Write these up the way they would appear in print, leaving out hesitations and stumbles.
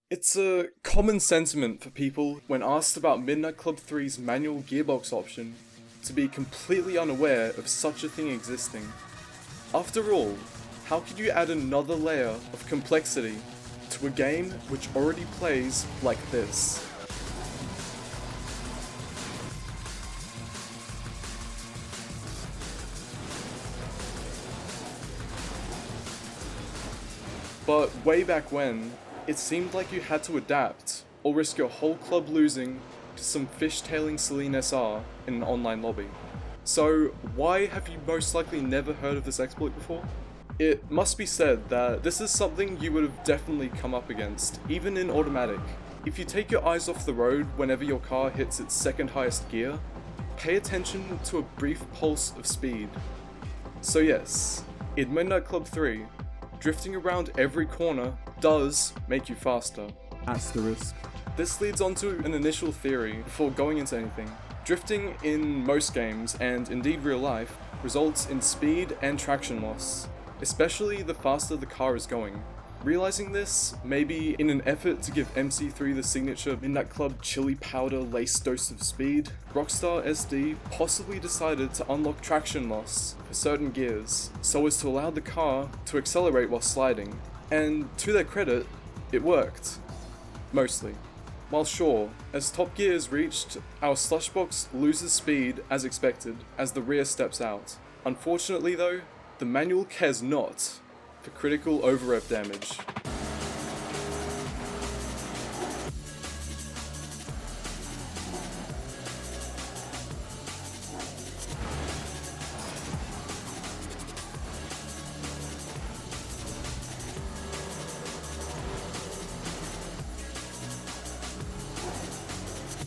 It's a common sentiment for people when asked about Midnight Club 3's manual gearbox option to be completely unaware of such a thing existing. After all, how could you add another layer of complexity to a game which already plays like this? But way back when, it seemed like you had to adapt, or risk your whole club losing to some fishtailing Celine SR in an online lobby. So why have you most likely never heard of this exploit before? It must be said that this is something you would have definitely come up against, even in automatic. If you take your eyes off the road whenever your car hits its second highest gear, pay attention to a brief pulse of speed. So yes, in Midnight Club 3, drifting around every corner does make you faster. Asterisk. This leads on to an initial theory before going into anything. Drifting in most games, and indeed real life, results in speed and traction loss, especially the faster the car is going. Realizing this, maybe in an effort to give MC3 the signature Midnight Club chili powder laced dose of speed, Rockstar SD possibly decided to unlock traction loss for certain gears, so as to allow the car to accelerate while sliding. And to their credit, it worked. Mostly. While sure, as top gear is reached, our slushbox loses speed as expected as the rear steps out. Unfortunately though, the manual cares not for critical over-rev damage.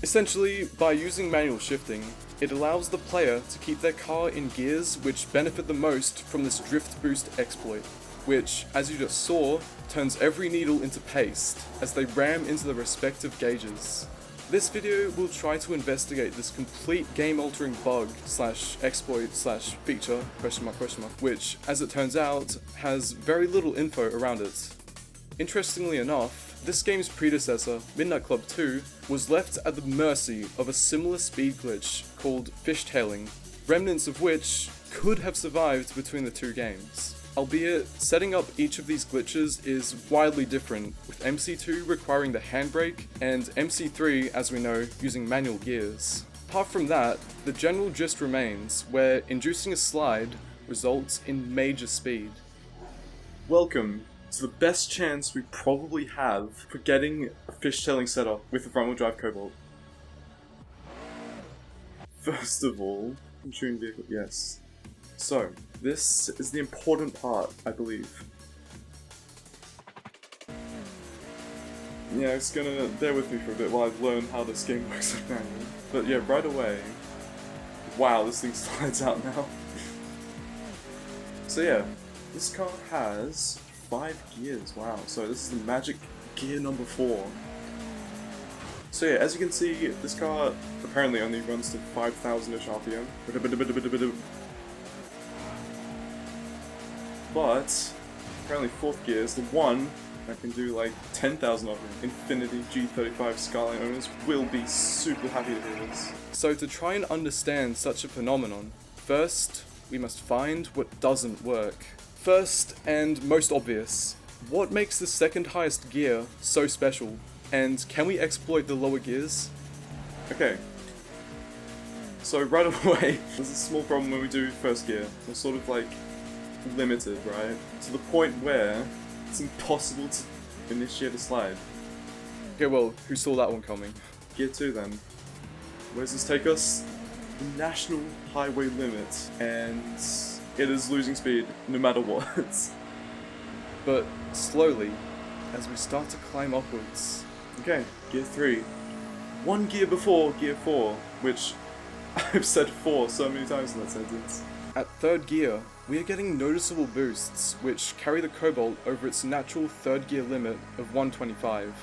Essentially, by using manual shifting, it allows the player to keep their car in gears which benefit the most from this drift boost exploit, which, as you just saw, turns every needle into paste as they ram into the respective gauges. This video will try to investigate this complete game-altering bug slash exploit slash feature, question mark, which, as it turns out, has very little info around it. Interestingly enough, this game's predecessor, Midnight Club 2, was left at the mercy of a similar speed glitch called Fishtailing, remnants of which could have survived between the two games. Albeit, setting up each of these glitches is wildly different, with MC2 requiring the handbrake, and MC3, as we know, using manual gears. Apart from that, the general gist remains, where inducing a slide results in major speed. Welcome to the best chance we probably have for getting a fishtailing setup with the front-wheel drive Cobalt. First of all, tune vehicle, yes. So, this is the important part, I believe. Yeah, it's gonna bear with me for a bit while I learn how this game works with manual. But yeah, right away, wow, this thing slides out now. So yeah, this car has 5 gears, wow, so this is the magic gear number 4. So yeah, as you can see, this car apparently only runs to 5,000-ish RPM. But, apparently 4th gear is the one that can do like 10,000 RPM. Infinity G35 Skyline owners will be super happy to hear this. So to try and understand such a phenomenon, first we must find what doesn't work. First, and most obvious, what makes the second highest gear so special, and can we exploit the lower gears? Okay, so right away, there's a small problem when we do first gear. We're sort of like limited, right? To the point where it's impossible to initiate a slide. Okay, well, who saw that one coming? Gear 2 then. Where does this take us? The national highway limit, and it is losing speed no matter what. But slowly, as we start to climb upwards. Okay, gear 3. One gear before gear 4, which I've said 4 so many times in that sentence. At 3rd gear, we are getting noticeable boosts which carry the Cobalt over its natural 3rd gear limit of 125.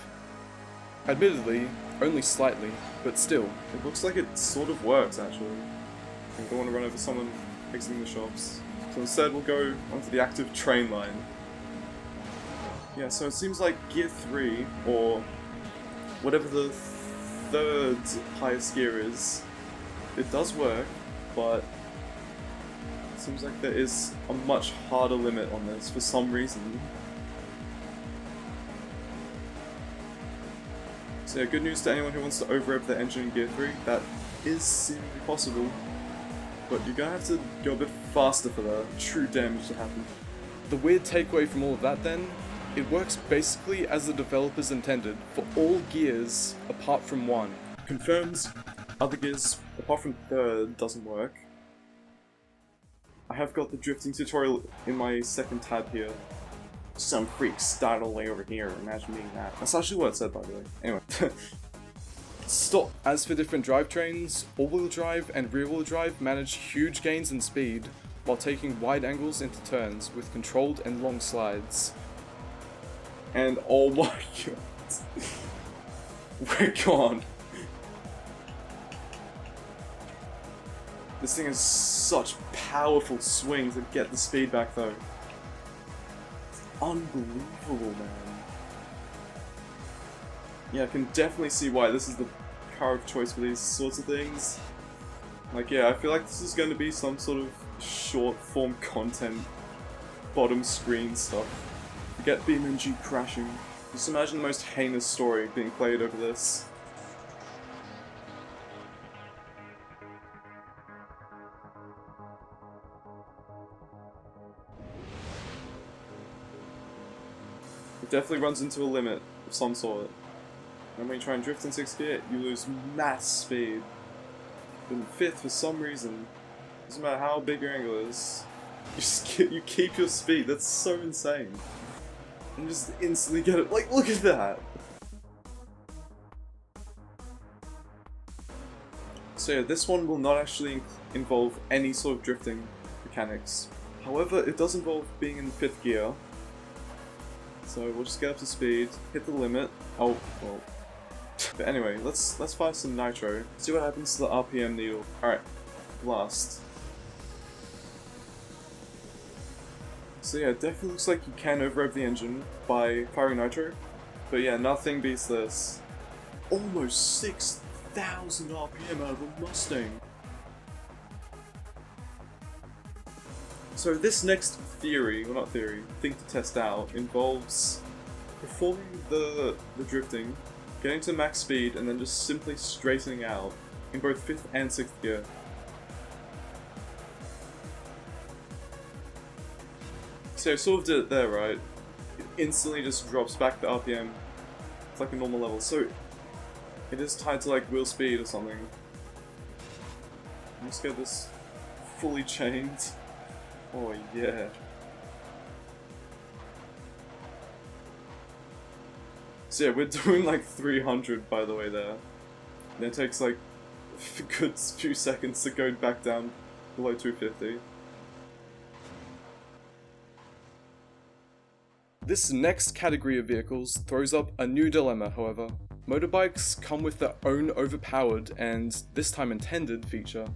Admittedly, only slightly, but still. It looks like it sort of works actually. I don't want to run over someone exiting the shops. So instead we'll go onto the active train line. Yeah, so it seems like gear 3, or whatever the third highest gear is, it does work, but it seems like there is a much harder limit on this for some reason. So yeah, good news to anyone who wants to over-rev their engine in gear 3, that is seemingly possible, but you're gonna have to go a bit faster for the true damage to happen. The weird takeaway from all of that then, it works basically as the developers intended for all gears apart from one. Confirms other gears apart from third doesn't work. I have got the drifting tutorial in my second tab here. Some freak startling over here, imagine being that. That's actually what it said, by the way. Anyway. Stop! As for different drivetrains, all-wheel drive and rear-wheel drive manage huge gains in speed while taking wide angles into turns with controlled and long slides. And oh my god, we're gone. This thing has such powerful swings that get the speed back though. Unbelievable, man. Yeah, I can definitely see why this is the car of choice for these sorts of things. Like, yeah, I feel like this is going to be some sort of short-form content, bottom screen stuff. Forget BeamNG crashing. Just imagine the most heinous story being played over this. It definitely runs into a limit of some sort. And when you try and drift in 6th gear, you lose mass speed. But in 5th, for some reason, doesn't matter how big your angle is, you keep your speed. That's so insane. And just instantly get it. Like, look at that! So yeah, this one will not actually involve any sort of drifting mechanics. However, it does involve being in 5th gear. So we'll just get up to speed, hit the limit. Oh, well. But anyway, let's fire some Nitro. See what happens to the RPM needle. Alright, blast. So yeah, it definitely looks like you can over-rev the engine by firing Nitro. But yeah, nothing beats this. Almost 6,000 RPM out of a Mustang. So this next theory, well not theory, thing to test out, involves performing the drifting, getting to max speed, and then just simply straightening out in both 5th and 6th gear. So I sort of did it there, right? It instantly just drops back the RPM. It's like a normal level. So it is tied to like wheel speed or something. Let's get this fully chained. Oh yeah. So yeah, we're doing like 300 by the way there. And it takes like a good few seconds to go back down below 250. This next category of vehicles throws up a new dilemma, however. Motorbikes come with their own overpowered and, this time intended, feature,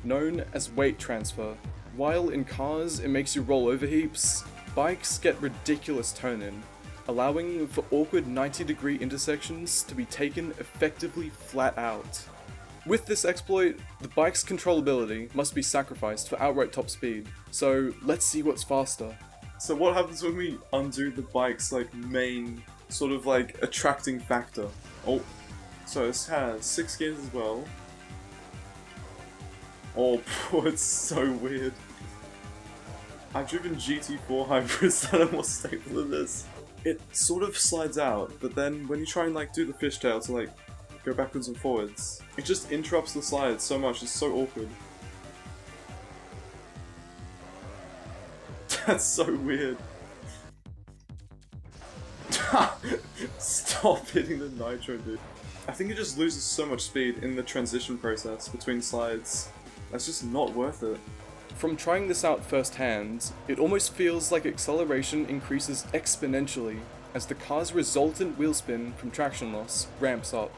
known as weight transfer. While in cars it makes you roll over heaps, bikes get ridiculous turn-in, allowing for awkward 90-degree intersections to be taken effectively flat out. With this exploit, the bike's controllability must be sacrificed for outright top speed, so let's see what's faster. So what happens when we undo the bike's like main sort of like attracting factor? Oh, so this has 6 gears as well. Oh, it's so weird. I've driven GT4 hybrids that are more stable than this. It sort of slides out, but then when you try and like do the fishtail to like go backwards and forwards, it just interrupts the slide so much, it's so awkward. That's so weird. Stop hitting the Nitro, dude. I think it just loses so much speed in the transition process between slides. That's just not worth it. From trying this out firsthand, it almost feels like acceleration increases exponentially as the car's resultant wheel spin from traction loss ramps up.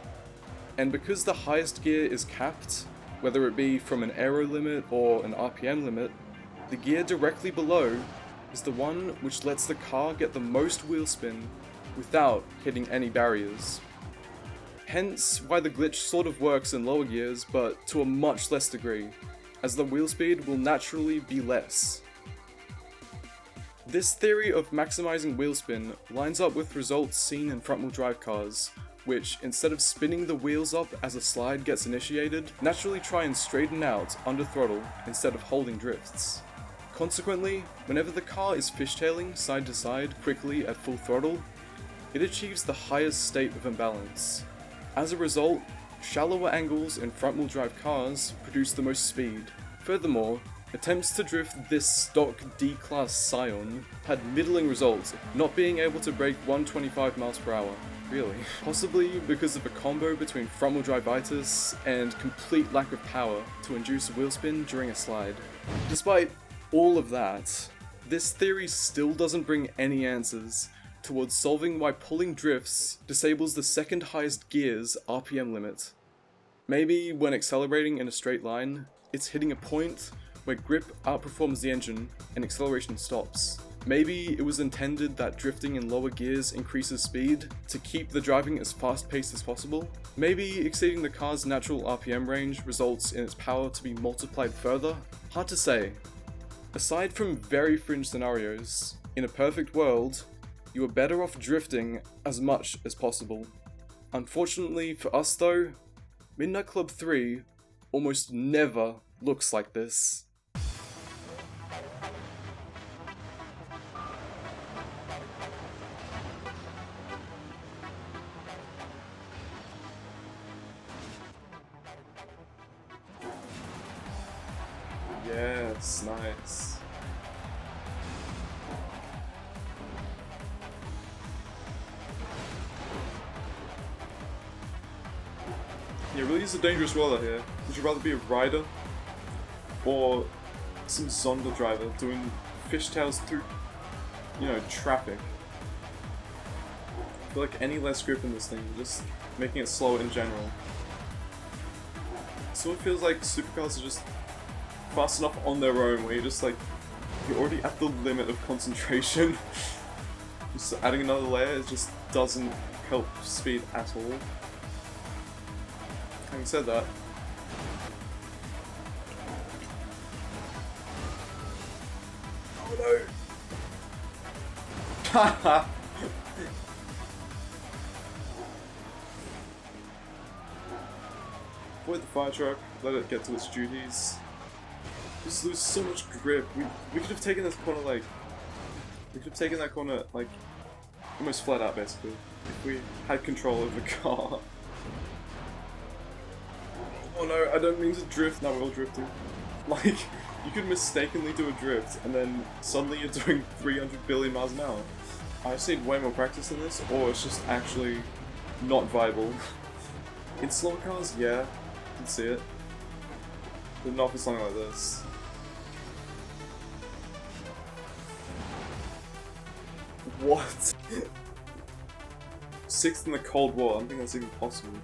And because the highest gear is capped, whether it be from an aero limit or an RPM limit, the gear directly below is the one which lets the car get the most wheel spin without hitting any barriers. Hence why the glitch sort of works in lower gears, but to a much less degree, as the wheel speed will naturally be less. This theory of maximizing wheel spin lines up with results seen in front-wheel drive cars, which, instead of spinning the wheels up as a slide gets initiated, naturally try and straighten out under throttle instead of holding drifts. Consequently, whenever the car is fishtailing side to side quickly at full throttle, it achieves the highest state of imbalance. As a result, shallower angles in front-wheel drive cars produce the most speed. Furthermore, attempts to drift this stock D-Class Scion had middling results, not being able to break 125 miles per hour. Really? Possibly because of a combo between front-wheel drive-itis and complete lack of power to induce wheel spin during a slide. Despite all of that, this theory still doesn't bring any answers towards solving why pulling drifts disables the second highest gear's RPM limit. Maybe when accelerating in a straight line, it's hitting a point where grip outperforms the engine and acceleration stops. Maybe it was intended that drifting in lower gears increases speed to keep the driving as fast-paced as possible. Maybe exceeding the car's natural RPM range results in its power to be multiplied further. Hard to say. Aside from very fringe scenarios, in a perfect world, you are better off drifting as much as possible. Unfortunately for us though, Midnight Club 3 almost never looks like this. Yes, nice. Yeah, really is a dangerous world out here. Would you rather be a rider or some Zonda driver doing fishtails through, traffic? I feel like any less grip in this thing, just making it slower in general. So it feels like supercars are just fast enough on their own where you're already at the limit of concentration. Just adding another layer, it just doesn't help speed at all. Having said that, oh no! Avoid the fire truck, let it get to its duties. Just lose so much grip. We could have taken this corner almost flat out basically, if we had control of the car. Oh no, I don't mean to drift. Now we're all drifting. You could mistakenly do a drift and then suddenly you're doing 300 billion miles an hour. I just need way more practice than this, or it's just actually not viable. In slower cars, yeah, I can see it. But not for something like this. What? 6th in the Cold War, I don't think that's even possible.